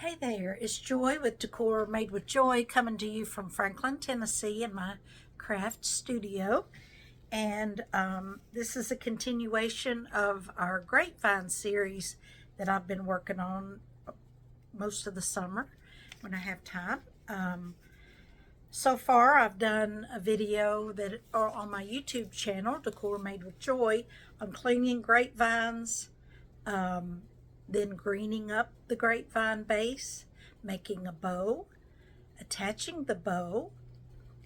Hey there, it's Joy with Decor Made with Joy coming to you from Franklin, Tennessee in my craft studio. And this is a continuation of our Grapevine series that I've been working on most of the summer when I have time. So far, I've done a video that are on my YouTube channel, Decor Made with Joy, on cleaning grapevines, then greening up the grapevine base, making a bow, attaching the bow,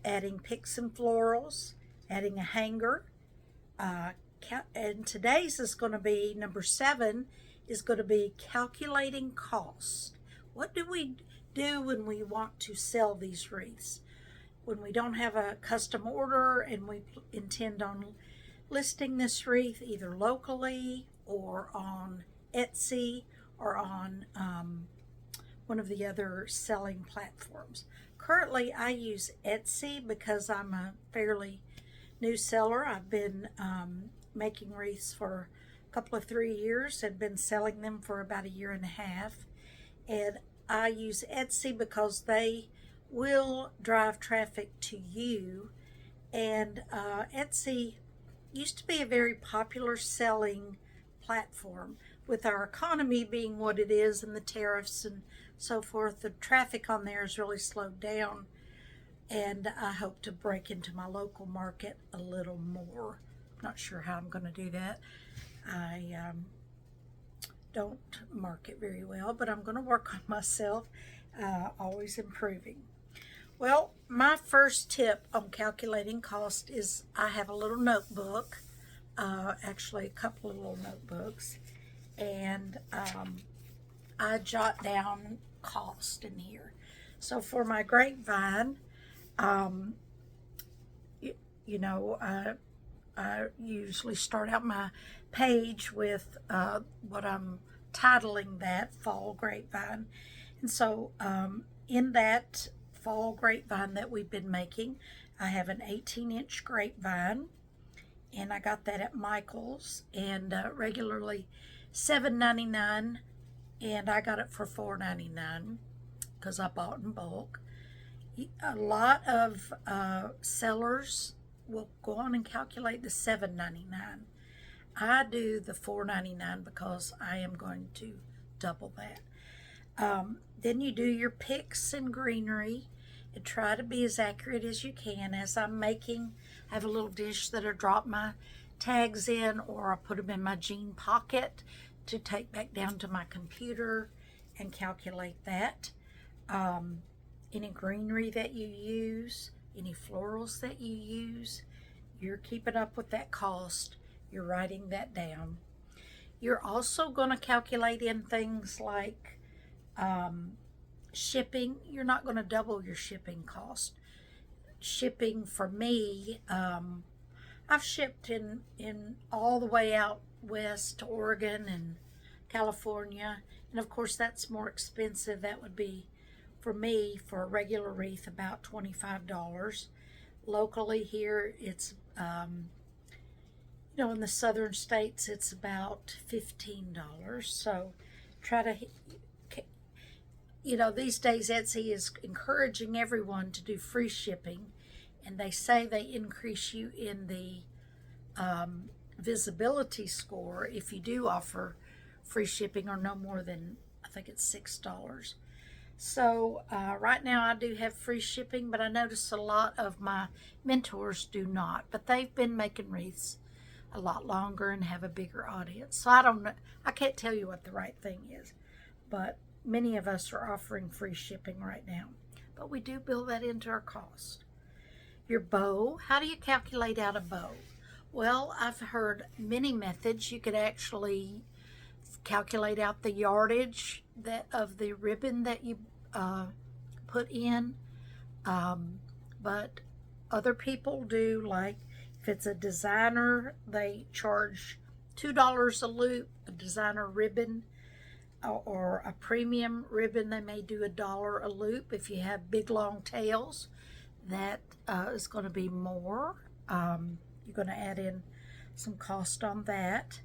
adding picks and florals, adding a hanger. And today's is going to be, number 7, is going to be calculating cost. What do we do when we want to sell these wreaths? When we don't have a custom order and we intend on listing this wreath either locally or on Etsy or on one of the other selling platforms. Currently, I use Etsy because I'm a fairly new seller. I've been making wreaths for a couple of 3 years and been selling them for about a year and a half. And I use Etsy because they will drive traffic to you. And Etsy used to be a very popular selling platform. With our economy being what it is and the tariffs and so forth, the traffic on there has really slowed down, and I hope to break into my local market a little more. Not sure how I'm going to do that. I don't market very well, but I'm going to work on myself, always improving. Well, my first tip on calculating cost is I have a little notebook, actually a couple of little notebooks, and I jot down cost in here. So for my grapevine, I usually start out my page with what I'm titling that fall grapevine. And so in that fall grapevine that we've been making, I have an 18-inch grapevine, and I got that at Michael's, and regularly $7.99, and I got it for $4.99 because I bought in bulk. A lot of sellers will go on and calculate the $7.99. I do the $4.99 because I am going to double that. Then you do your picks and greenery and try to be as accurate as you can. As I'm making, I have a little dish that I drop my tags in, or I put them in my jean pocket to take back down to my computer and calculate that. Any greenery that you use, any florals that you use, you're keeping up with that cost. You're writing that down. You're also going to calculate in things like shipping. You're not going to double your shipping cost. Shipping for me, I've shipped in all the way out west to Oregon and California, and of course that's more expensive. That would be, for me, for a regular wreath, about $25. Locally here, it's in the southern states, it's about $15. So try to, these days Etsy is encouraging everyone to do free shipping, and they say they increase you in the visibility score if you do offer free shipping or no more than, I think it's $6. So right now I do have free shipping, but I notice a lot of my mentors do not. But they've been making wreaths a lot longer and have a bigger audience. So I don't know, I can't tell you what the right thing is, but many of us are offering free shipping right now. But we do build that into our cost. Your bow, how do you calculate out a bow? Well, I've heard many methods. You could actually calculate out the yardage of the ribbon that you put in, but other people do, like if it's a designer, they charge $2 a loop. A designer ribbon or a premium ribbon, they may do $1 a loop. If you have big long tails, that is going to be more. You're going to add in some cost on that.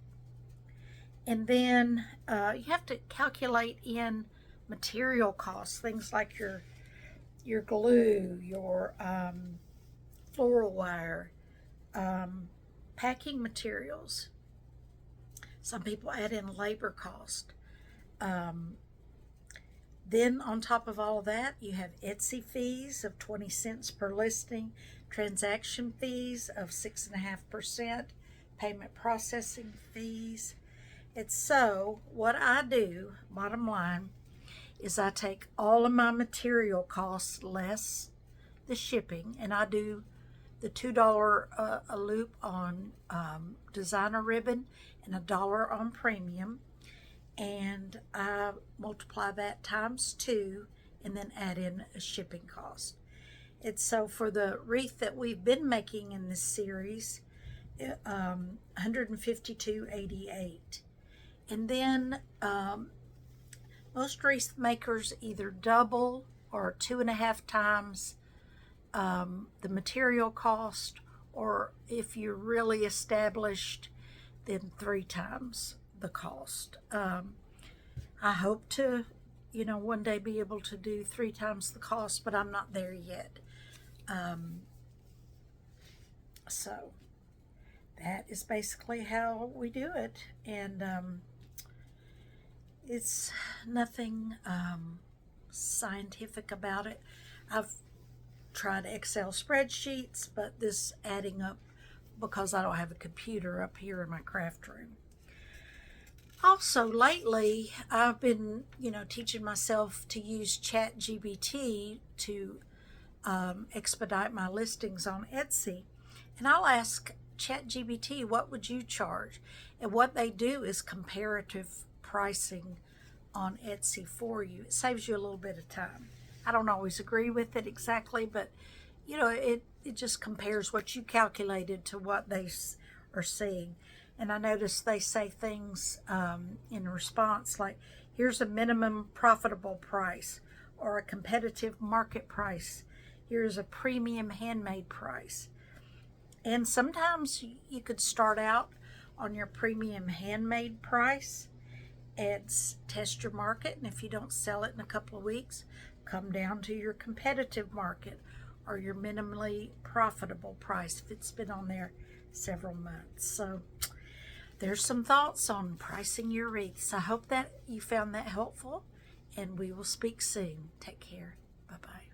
And then you have to calculate in material costs, things like your glue, your floral wire, packing materials. Some people add in labor cost. Then on top of all of that, you have Etsy fees of 20 cents per listing, transaction fees of 6.5%, payment processing fees. And so what I do, bottom line, is I take all of my material costs less the shipping, and I do the $2 a loop on designer ribbon and $1 on premium, and I multiply that times 2 and then add in a shipping cost. And so for the wreath that we've been making in this series, $152.88. And then most wreath makers either double or 2.5 times the material cost, or if you're really established, then 3 times the cost. I hope to, one day be able to do 3 times the cost, but I'm not there yet. So that is basically how we do it, and it's nothing scientific about it. I've tried Excel spreadsheets, but this adding up because I don't have a computer up here in my craft room. Also, lately, I've been, teaching myself to use ChatGPT to expedite my listings on Etsy. And I'll ask ChatGPT, what would you charge? And what they do is comparative pricing on Etsy for you. It saves you a little bit of time. I don't always agree with it exactly, but, it just compares what you calculated to what they are seeing. And I notice they say things in response like, here's a minimum profitable price, or a competitive market price. Here's a premium handmade price. And sometimes you could start out on your premium handmade price and test your market. And if you don't sell it in a couple of weeks, come down to your competitive market or your minimally profitable price if it's been on there several months. So there's some thoughts on pricing your wreaths. I hope that you found that helpful, and we will speak soon. Take care. Bye-bye.